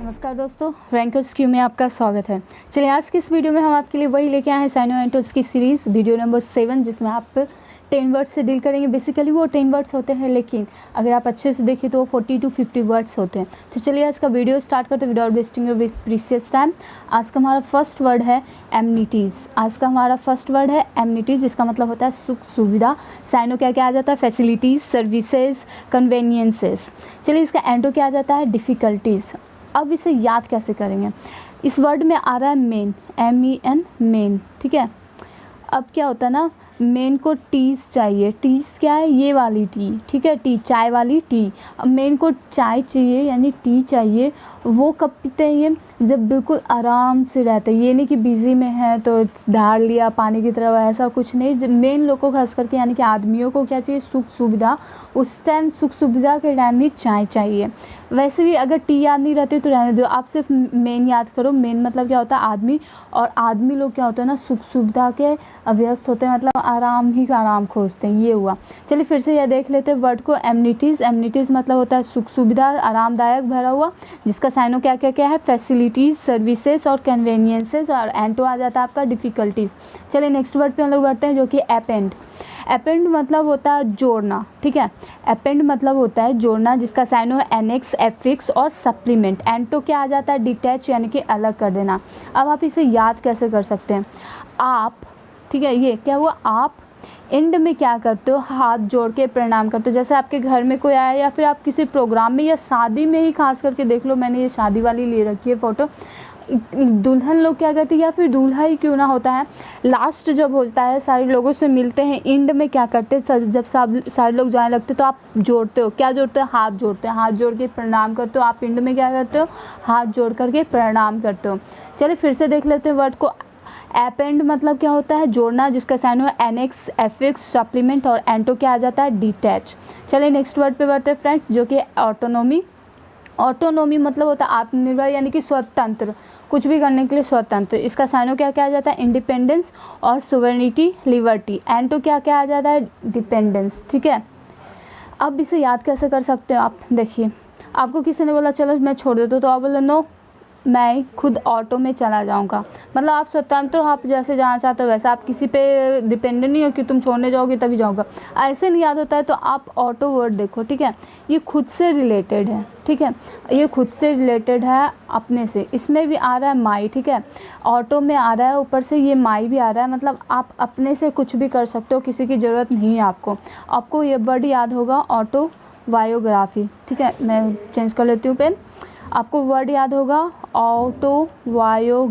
नमस्कार दोस्तों, rankers Q में आपका स्वागत है। चलिए आज की इस वीडियो में हम आपके लिए वही लेके आए हैं साइनो एंटोस की सीरीज़ वीडियो नंबर 7, जिसमें आप 10 वर्ड्स से डील करेंगे। बेसिकली वो 10 वर्ड्स होते हैं, लेकिन अगर आप अच्छे से देखें तो वो 40 to 50 वर्ड्स होते हैं। तो चलिए आज का वीडियो स्टार्ट करते हैं without wasting your precious time. आज का हमारा फर्स्ट वर्ड है एमनिटीज़। आज का हमारा फर्स्ट वर्ड है एमनिटीज़, जिसका मतलब होता है सुख सुविधा। साइनो क्या क्या आ जाता है? Facilities, services, conveniences. चलिए इसका एंटो क्या आ जाता है? डिफ़िकल्टीज़। अब इसे याद कैसे करेंगे? इस वर्ड में आ रहा है मेन, MEN, मेन। ठीक है, अब क्या होता है ना, मेन को टीज़ चाहिए। टीज़ क्या है? ये वाली टी, ठीक है, टी, चाय वाली टी। अब मेन को चाय चाहिए यानी टी चाहिए। वो कब पीते हैं ये? जब बिल्कुल आराम से रहते हैं। ये नहीं कि बिज़ी में है तो ढाल लिया पानी की तरह, ऐसा कुछ नहीं। मेन लोग को खास करके यानी कि आदमियों को क्या चाहिए? सुख सुविधा। उस टाइम सुख सुविधा के टाइम ही चाय चाहिए। वैसे भी अगर टी याद नहीं रहती तो रहने दो, आप सिर्फ मेन याद करो। मेन मतलब क्या होता है? आदमी। और आदमी लोग क्या होता है ना, सुख सुविधा के व्यस्त होते हैं, मतलब आराम ही का आराम खोजते हैं। ये हुआ। चलिए फिर से यह देख लेते हैं वर्ड को। एमनिटीज़। एमनिटीज़ मतलब होता है सुख सुविधा, आरामदायक भरा हुआ, जिसका साइनो क्या क्या क्या है? फैसिलिटीज़, सर्विसेज और कन्वीनियंसेस। और एंटो आ जाता है आपका डिफ़िकल्टीज़। चलिए नेक्स्ट वर्ड पे हम लोग बढ़ते हैं, जो कि एपेंड। एपेंड मतलब होता है जोड़ना। ठीक है, एपेंड मतलब होता है जोड़ना, जिसका साइनो है एनेक्स, एफिक्स और सप्लीमेंट। एंटो क्या आ जाता है? डिटैच यानी कि अलग कर देना। अब आप इसे याद कैसे कर सकते हैं? आप, ठीक है, ये क्या हुआ? आप एंड में क्या करते हो? हाथ जोड़ के प्रणाम करते हो। जैसे आपके घर में कोई आया या फिर आप किसी प्रोग्राम में या शादी में ही खास करके देख लो, मैंने ये शादी वाली ले रखी है फ़ोटो। दुल्हन लोग क्या करती है, या फिर दूल्हा ही क्यों ना होता है, लास्ट जब होता है सारे लोगों से मिलते हैं, एंड में क्या करते हैं? जब सारे लोग जाने लगते तो आप जोड़ते हो। क्या जोड़ते हो? हाथ जोड़ते हैं। हाथ जोड़ के प्रणाम करते हो। आप एंड में क्या करते हो? हाथ जोड़ करके प्रणाम करते हो। चलिए फिर से देख लेते हैं वर्ड को। एपेंड मतलब क्या होता है? जोड़ना, जिसका साइन है एनेक्स, एफिक्स, सप्लीमेंट। और एंटो क्या आ जाता है? डिटैच। चलिए नेक्स्ट वर्ड पे बढ़ते हैं फ्रेंड्स, जो कि ऑटोनोमी। ऑटोनोमी मतलब होता है आत्मनिर्भर यानी कि स्वतंत्र, कुछ भी करने के लिए स्वतंत्र। इसका साइनो क्या क्या आ जाता है? इंडिपेंडेंस और सोवरेनिटी, लिबर्टी। एंटो क्या क्या आ जाता है? डिपेंडेंस। ठीक है, अब इसे याद कैसे कर सकते हो आप? देखिए, आपको किसी ने बोला चलो मैं छोड़ देता हूँ, तो आप बोलो नो, मैं खुद ऑटो में चला जाऊंगा। मतलब आप स्वतंत्र हो, आप जैसे जाना चाहते हो वैसे। आप किसी पे डिपेंडेंट नहीं हो कि तुम छोड़ने जाओगे तभी जाऊंगा, ऐसे नहीं याद होता है। तो आप ऑटो वर्ड देखो। ठीक है, ये खुद से रिलेटेड है। ठीक है, ये खुद से रिलेटेड है अपने से। इसमें भी आ रहा है माई। ठीक है, ऑटो में आ रहा है, ऊपर से ये माई भी आ रहा है। मतलब आप अपने से कुछ भी कर सकते हो, किसी की ज़रूरत नहीं है आपको। आपको ये वर्ड याद होगा, ऑटो बायोग्राफी। ठीक है, मैं चेंज कर लेती हूँ पेन। आपको वर्ड याद होगा ऑटोबायोग्राफी।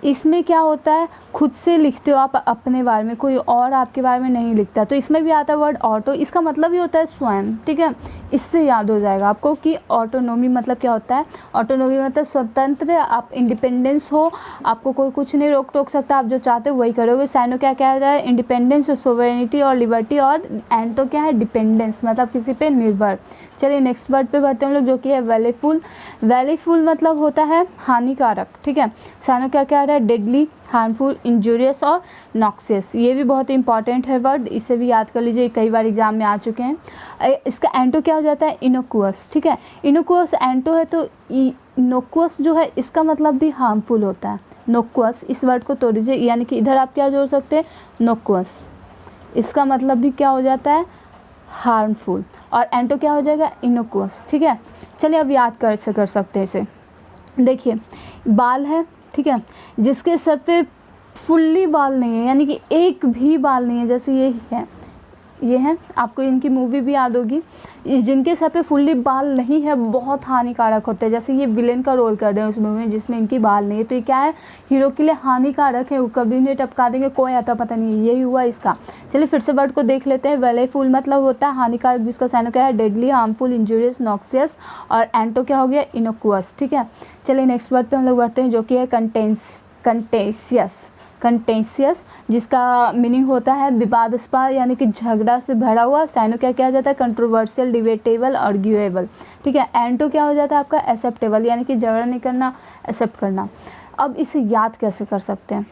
इसमें क्या होता है? खुद से लिखते हो आप अपने बारे में, कोई और आपके बारे में नहीं लिखता। तो इसमें भी आता है वर्ड ऑटो। इसका मतलब ही होता है स्वयं। ठीक है, इससे याद हो जाएगा आपको कि ऑटोनोमी मतलब क्या होता है। ऑटोनोमी मतलब स्वतंत्र, आप इंडिपेंडेंस हो, आपको कोई कुछ नहीं रोक टोक सकता, आप जो चाहते हो वही करोगे। साइनो क्या क्या है? इंडिपेंडेंस, सोवरेनिटी और लिबर्टी। और एंटो क्या है? डिपेंडेंस, मतलब किसी पे निर्भर। चलिए नेक्स्ट वर्ड पे बढ़ते हैं हम लोग, जो कि है वैलीफुल। वैलीफुल मतलब होता है हानिकारक। ठीक है, साइनो क्या क्या आ रहा है? डेडली, हार्मफुल, इंजूरियस और नॉक्सियस। ये भी बहुत इंपॉर्टेंट है वर्ड, इसे भी याद कर लीजिए, कई बार एग्जाम में आ चुके हैं। इसका एंटो क्या हो जाता है? इनोकुअस। ठीक है, इनोकुअस एंटो है, तो इनोकुअस जो है इसका मतलब भी हार्मफुल होता है। नोकुअस, इस वर्ड को तोड़ दीजिए, यानी कि इधर आप क्या जोड़ सकते हैं? नोकुअस, इसका मतलब भी क्या हो जाता है? हार्मफुल। और एंटो क्या हो जाएगा? इनोकुअस। ठीक है, चलिए अब याद कर सकते हैं इसे। देखिए, बाल है, ठीक है, जिसके सर पे फुल्ली बाल नहीं है, यानी कि एक भी बाल नहीं है, जैसे ये है, ये हैं, आपको इनकी मूवी भी याद होगी। जिनके सर पे फुल्ली बाल नहीं है बहुत हानिकारक होते हैं। जैसे ये विलेन का रोल कर रहे हैं उस मूवी में जिसमें इनकी बाल नहीं है, तो ये क्या है? हीरो के लिए हानिकारक है। वो कभी नहीं टपका देंगे, कोई आता पता नहीं, यही हुआ इसका। चलिए फिर से वर्ड को देख लेते हैं। वैलीफुल मतलब होता है हानिकारक, जिसका साइनो क्या है? Deadly, harmful, injurious, noxious. और एंटो क्या हो गया? इनोकुअस। ठीक है, चलिए नेक्स्ट वर्ड पे हम लोग बढ़ते हैं, जो कि है कंटेंशियस। कंटेंशियस, जिसका मीनिंग होता है विवादास्पद यानी कि झगड़ा से भरा हुआ। साइनो क्या क्या जाता है? Controversial, debatable, arguable. ठीक है, एंटो क्या हो जाता है आपका? एक्सेप्टेबल, यानी कि झगड़ा नहीं करना, एक्सेप्ट करना। अब इसे याद कैसे कर सकते हैं?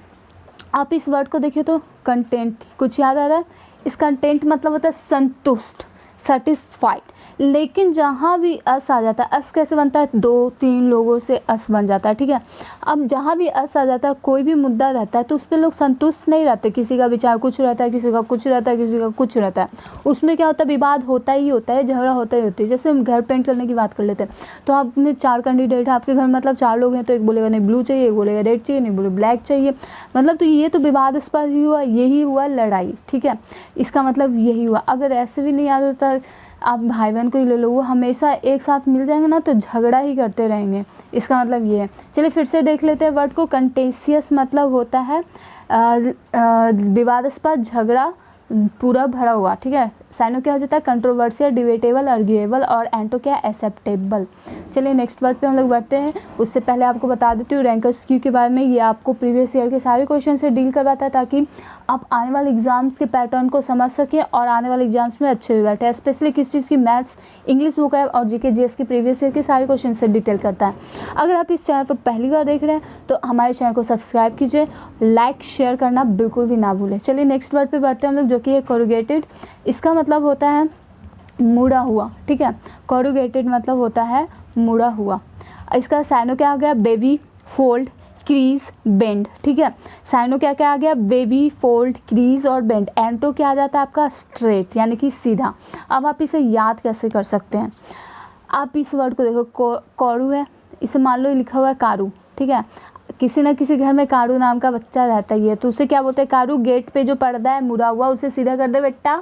आप इस वर्ड को देखिए तो कंटेंट कुछ याद आ रहा है? इस कंटेंट मतलब होता है संतुष्ट। सेटिस्फाइड। लेकिन जहाँ भी अस आ जाता है, अस कैसे बनता है, 2-3 लोगों से अस बन जाता है, ठीक है। अब जहाँ भी अस आ जाता है, कोई भी मुद्दा रहता है तो उस पर लोग संतुष्ट नहीं रहते। किसी का विचार कुछ रहता है, किसी का कुछ रहता है, किसी का कुछ रहता है। उसमें क्या होता है, विवाद होता ही होता है, झगड़ा होता ही होता है। जैसे हम घर पेंट करने की बात कर लेते हैं, तो आपने 4 कैंडिडेट है आपके घर, मतलब 4 लोग हैं, तो एक बोलेगा नहीं ब्लू चाहिए, एक बोलेगा रेड चाहिए, नहीं बोले ब्लैक चाहिए, मतलब तो ये तो विवादास्पद ही हुआ, यही हुआ लड़ाई, ठीक है। इसका मतलब यही हुआ। अगर ऐसे भी नहीं याद होता, आप भाई बहन को ही ले लो, वो हमेशा एक साथ मिल जाएंगे ना तो झगड़ा ही करते रहेंगे, इसका मतलब ये है। चलिए फिर से देख लेते हैं वर्ड को। कंटेंशियस मतलब होता है विवादास्पद, झगड़ा पूरा भरा हुआ, ठीक है। साइनो क्या हो जाता है, कंट्रोवर्शियल, डिबेटेबल, आर्ग्यूएबल, और एंटो क्या है, एक्सेप्टेबल। चलिए नेक्स्ट वर्ड पे हम लोग बढ़ते हैं। उससे पहले आपको बता देती हूँ रैंकर्स क्यू के बारे में। ये आपको प्रीवियस ईयर के सारे क्वेश्चन से डील करवाता है ताकि आप आने वाले एग्जाम्स के पैटर्न को समझ सकें और आने वाले एग्जाम्स में अच्छे रिजल्ट है। स्पेशली किस चीज़ की, मैथ्स, इंग्लिश बुक है और जीके जीएस के प्रीवियस ईयर के सारे क्वेश्चन से डिटेल करता है। अगर आप इस चैनल पर पहली बार देख रहे हैं तो हमारे चैनल को सब्सक्राइब कीजिए, लाइक शेयर करना बिल्कुल भी ना भूलें। चलिए नेक्स्ट वर्ड पे बढ़ते हैं हम लोग, जो कि है कोरुगेटेड। इसका मतलब होता है मुड़ा हुआ, ठीक है। कोरुगेटेड मतलब होता है मुड़ा हुआ। इसका साइनो क्या आ गया, बेबी, फोल्ड, क्रीज, बेंड, ठीक है। साइनो क्या क्या आ गया, बेबी, फोल्ड, क्रीज और बेंड। एंटो क्या आ जाता है आपका, स्ट्रेट यानी कि सीधा। अब आप इसे याद कैसे कर सकते हैं, आप इस वर्ड को देखो, कोरू है, इसे मान लो लिखा हुआ है कारू, ठीक है। किसी न किसी घर में कारू नाम का बच्चा रहता ही है, तो उसे क्या बोलते हैं, कारू। गेट पे जो पर्दा है मुड़ा हुआ उसे सीधा कर दे बेटा,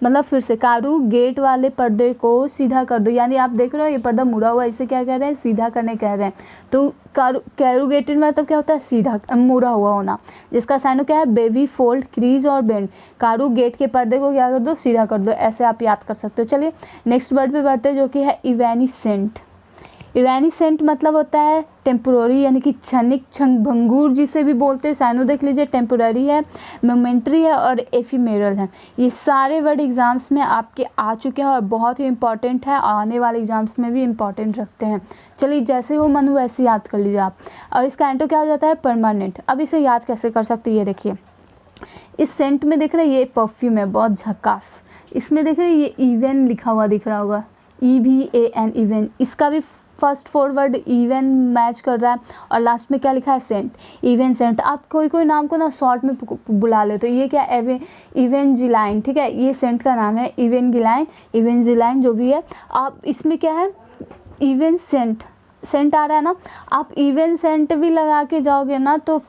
मतलब फिर से कारू गेट वाले पर्दे को सीधा कर दो, यानी आप देख रहे हो ये पर्दा मुड़ा हुआ, इसे क्या कह रहे हैं, सीधा करने कह रहे हैं। तो कैरुगेटेड मतलब क्या होता है, सीधा मुड़ा हुआ होना, जिसका साइनो क्या है, बेबी, फोल्ड, क्रीज और बेंड। कारू गेट के पर्दे को क्या कर दो, सीधा कर दो, ऐसे आप याद कर सकते हो। चलिए नेक्स्ट वर्ड पे बढ़ते हैं, जो कि है इवेनिसेंट। इवेनिसेंट मतलब होता है टेम्पोररी यानी कि क्षणिक, क्षणभंगुर जिसे भी बोलते हैं। साइनो देख लीजिए, टेम्पोररी है, मोमेंट्री है और एफिमेरल है। ये सारे वर्ड एग्जाम्स में आपके आ चुके हैं और बहुत ही इंपॉर्टेंट है, आने वाले एग्जाम्स में भी इंपॉर्टेंट रखते हैं। चलिए जैसे हो मन वैसे याद कर लीजिए आप। और इसका एंटो क्या हो जाता है, परमानेंट। अब इसे याद कैसे कर सकते हैं, ये देखिए, इस सेंट में देख रहे हैं ये परफ्यूम है, बहुत झकास। इसमें देख रहे हैं ये इवन लिखा हुआ दिख रहा होगा, EVAN, इवन। इसका भी फर्स्ट 4 वर्ड इवन मैच कर रहा है और लास्ट में क्या लिखा है, सेंट, इवन सेंट। आप कोई नाम को ना शॉर्ट में बुला ले, तो ये क्या, इवेंजिलाइन, ठीक है, ये सेंट का नाम है, इवेंजिलाइन जो भी है। आप इसमें क्या है, इवन सेंट आ रहा है ना, आप इवन सेंट भी लगा के जाओगे ना तो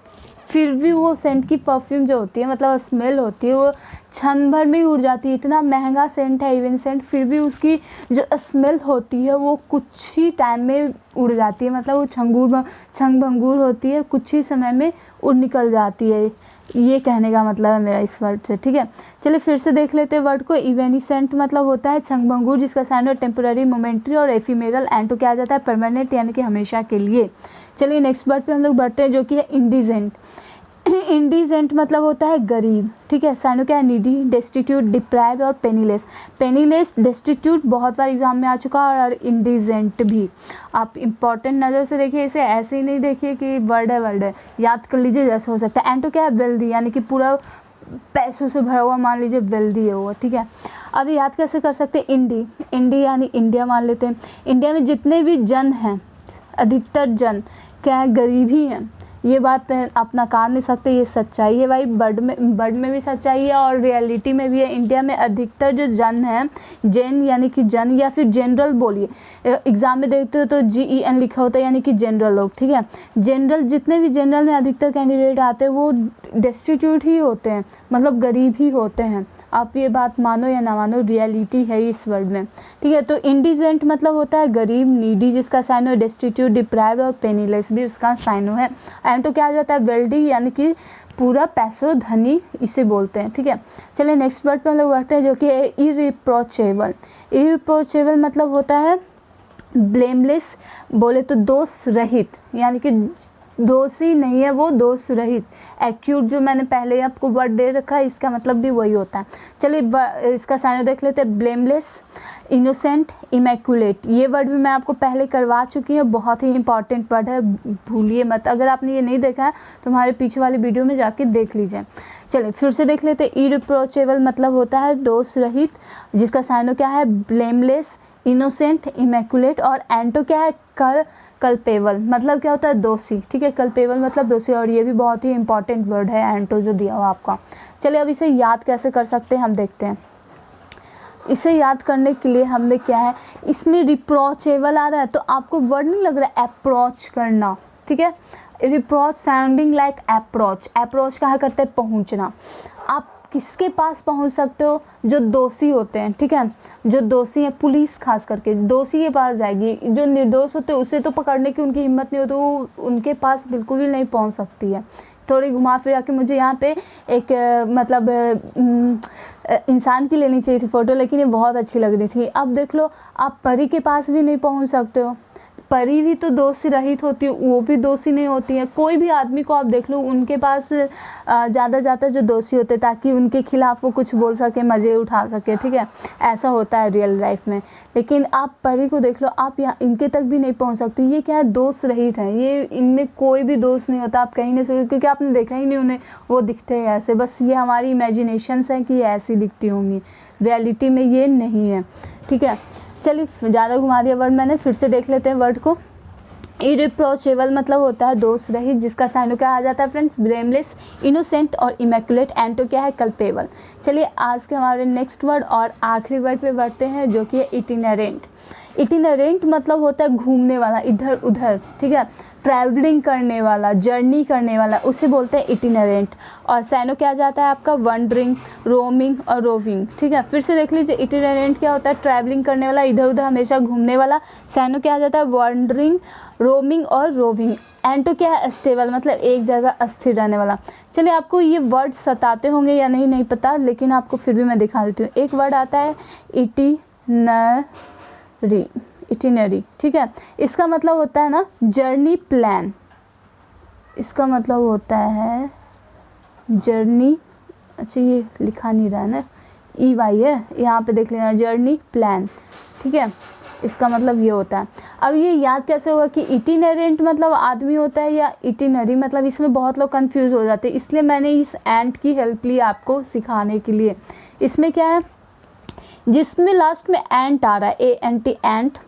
फिर भी वो सेंट की परफ्यूम जो होती है, मतलब स्मेल होती है, वो क्षण भर में ही उड़ जाती है। इतना महंगा सेंट है इवन सेंट, फिर भी उसकी जो स्मेल होती है वो कुछ ही टाइम में उड़ जाती है, मतलब वो क्षणभंगुर होती है, कुछ ही समय में उड़ निकल जाती है। ये कहने का मतलब है मेरा इस वर्ड से, ठीक है। चलिए फिर से देख लेते हैं वर्ड को। इवेनिसेंट मतलब होता है क्षणभंगुर, जिसका साइन है टेम्पोररी, मोमेंट्री और एफिमेरल। एंटो क्या आ जाता है, परमानेंट यानी कि हमेशा के लिए। चलिए नेक्स्ट वर्ड पे हम लोग बढ़ते हैं, जो कि है इंडिजेंट। इंडिजेंट मतलब होता है गरीब, ठीक है। साइनो क्या है, नीडी, डेस्टिट्यूट, डिप्राइव्ड और पेनीलेस। पेनीलेस, डेस्टिट्यूट बहुत बार एग्जाम में आ चुका है, और इंडिजेंट भी। आप इंपॉर्टेंट नज़र से देखिए इसे, ऐसे ही नहीं देखिए कि वर्ड है, याद कर लीजिए जैसे हो सकता है। एंटो क्या है, वेल्दी, यानी कि पूरा पैसों से भरा हुआ, मान लीजिए वेल्दी है वो, ठीक है। अब याद कैसे कर सकते हैं, इंडी यानी इंडिया मान लेते हैं। इंडिया में जितने भी जन हैं, अधिकतर जन क्या है, गरीब ही हैं। ये बात आप नकार नहीं सकते, ये सच्चाई है भाई। वर्ड में भी सच्चाई है और रियलिटी में भी है। इंडिया में अधिकतर जो जन है, जैन यानी कि जन, या फिर जनरल बोलिए, एग्जाम में देखते हो तो GEN लिखा होता है, यानी कि जनरल लोग, ठीक है। जनरल, जितने भी जनरल में अधिकतर कैंडिडेट आते हैं वो डेस्टिट्यूट ही होते हैं, मतलब गरीब ही होते हैं। आप ये बात मानो या ना मानो, रियलिटी है इस वर्ड में, ठीक है। तो इंडिजेंट मतलब होता है गरीब, नीडी जिसका साइनो है, डेस्टिट्यूट, डिप्राइव्ड और पेनीलेस भी उसका साइनो है। एंड तो क्या आ जाता है, वेल्दी यानी कि पूरा पैसों धनी, इसे बोलते हैं, ठीक है। चलिए नेक्स्ट वर्ड पे हम लोग बढ़ते हैं, जो कि है इररिप्रोचेबल। इररिप्रोचेबल मतलब होता है ब्लेमलेस, बोले तो दोष रहित, यानी कि दोषी नहीं है वो, दोष रहित। एक्यूट जो मैंने पहले आपको वर्ड दे रखा है, इसका मतलब भी वही होता है। चलिए इसका साइन देख लेते हैं, ब्लेमलेस, इनोसेंट, इमैक्युलेट। ये वर्ड भी मैं आपको पहले करवा चुकी हूँ, बहुत ही इंपॉर्टेंट वर्ड है, भूलिए मत। अगर आपने ये नहीं देखा है तो हमारे पीछे वाली वीडियो में जाके देख लीजिए। चलिए फिर से देख लेते हैं। इरिप्रोचेबल मतलब होता है दोष रहित, जिसका साइनो क्या है ब्लेमलेस, इनोसेंट, इमैकुलेट, और एंटो क्या है कल्पेबल मतलब क्या होता है दोषी, ठीक है। कल्पेबल मतलब दोषी, और ये भी बहुत ही इंपॉर्टेंट वर्ड है एंटो जो दिया हुआ आपका। चलिए अब इसे याद कैसे कर सकते हैं हम देखते हैं। इसे याद करने के लिए हमने क्या है, इसमें रिप्रोचेबल आ रहा है तो आपको वर्ड नहीं लग रहा है अप्रोच करना, ठीक है। Reproach sounding like approach, approach कहा करते हैं पहुंचना। आप किसके पास पहुंच सकते हो, जो दोषी होते हैं, ठीक है। जो दोषी हैं, पुलिस खास करके दोषी के पास जाएगी, जो निर्दोष होते हैं उसे तो पकड़ने की उनकी हिम्मत नहीं होती, वो उनके पास बिल्कुल भी नहीं पहुंच सकती है। थोड़ी घुमा फिरा के मुझे यहाँ पे एक मतलब इंसान की लेनी चाहिए थी फ़ोटो, लेकिन ये बहुत अच्छी लग रही थी। अब देख लो, आप परी के पास भी नहीं पहुँच सकते हो, परी भी तो दोषी रहित होती है, वो भी दोषी नहीं होती है। कोई भी आदमी को आप देख लो, उनके पास ज़्यादा जाता है जो दोषी होते हैं, ताकि उनके खिलाफ वो कुछ बोल सके, मज़े उठा सके, ठीक है। ऐसा होता है रियल लाइफ में। लेकिन आप परी को देख लो, आप यहाँ इनके तक भी नहीं पहुँच सकते। ये क्या है, दोष रहित है, ये इनमें कोई भी दोष नहीं होता। आप कहीं नहीं सकते, क्योंकि आपने देखा ही नहीं उन्हें, वो दिखते हैं ऐसे, बस ये हमारी इमेजिनेशंस हैं कि ये ऐसी दिखती होंगी, रियलिटी में ये नहीं है, ठीक है। चलिए ज़्यादा घुमा दिया वर्ड मैंने, फिर से देख लेते हैं वर्ड को। इरिप्रोचेबल मतलब होता है दोष रहित, जिसका साइनो क्या आ जाता है फ्रेंड्स ब्लेमलेस, इनोसेंट और इमैकुलेट, एंटो क्या है कल्पेबल। चलिए आज के हमारे नेक्स्ट वर्ड और आखिरी वर्ड पे बढ़ते हैं, जो कि है इटिनरेंट। इटिनरेंट मतलब होता है घूमने वाला, इधर उधर, ठीक है। ट्रैवलिंग करने वाला, जर्नी करने वाला, उसे बोलते हैं इटिनरेंट। और साइनो क्या आ जाता है आपका वंडरिंग, रोमिंग और रोविंग, ठीक है। फिर से देख लीजिए, इटिनरेंट क्या होता है ट्रैवलिंग करने वाला, इधर उधर हमेशा घूमने वाला। साइनो क्या आ जाता है वंडरिंग, रोमिंग और रोविंग। एंटो क्या है स्टेबल मतलब एक जगह अस्थिर रहने वाला। चलिए आपको ये वर्ड सताते होंगे या नहीं पता, लेकिन आपको फिर भी मैं दिखा देती हूँ। एक वर्ड आता है इटिनरी, ठीक है। इसका मतलब होता है ना जर्नी प्लान, इसका मतलब होता है जर्नी, अच्छा ये लिखा नहीं रहा है ना, EY है, यहाँ पे देख लेना जर्नी प्लान, ठीक है। इसका मतलब ये होता है। अब ये याद कैसे होगा कि इटिनरेंट मतलब आदमी होता है या इटिनरी मतलब, इसमें बहुत लोग कंफ्यूज हो जाते हैं, इसलिए मैंने इस एंट की हेल्प ली आपको सिखाने के लिए। इसमें क्या है, जिसमें लास्ट में एंट आ रहा है, ANT एंट,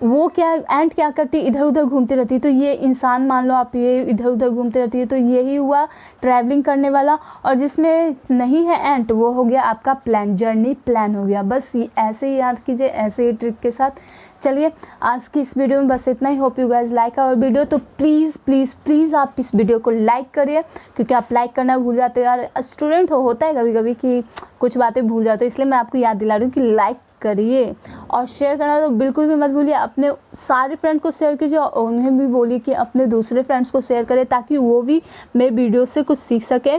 वो क्या एंट क्या करती है इधर उधर घूमती रहती है। तो ये इंसान मान लो आप, ये इधर उधर घूमती रहती है, तो यही हुआ ट्रैवलिंग करने वाला। और जिसमें नहीं है एंट, वो हो गया आपका प्लान, जर्नी प्लान हो गया। बस ऐसे ही याद कीजिए, ऐसे ही ट्रिक के साथ। चलिए आज की इस वीडियो में बस इतना ही। Hope you guys like our video. तो प्लीज़ प्लीज़ प्लीज़ आप इस वीडियो को लाइक करिए, क्योंकि आप लाइक करना भूल जाते हो यार। स्टूडेंट होता है कभी कभी कि कुछ बातें भूल जाते हो, इसलिए मैं आपको याद दिला रही हूँ कि लाइक करिए। और शेयर करना तो बिल्कुल भी मत भूलिए, अपने सारे फ्रेंड को शेयर कीजिए और उन्हें भी बोलिए कि अपने दूसरे फ्रेंड्स को शेयर करें, ताकि वो भी मेरे वीडियो से कुछ सीख सके।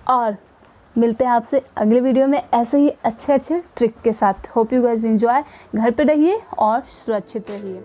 और मिलते हैं आपसे अगले वीडियो में ऐसे ही अच्छे अच्छे ट्रिक के साथ। Hope you guys enjoy. घर पे रहिए और सुरक्षित रहिए।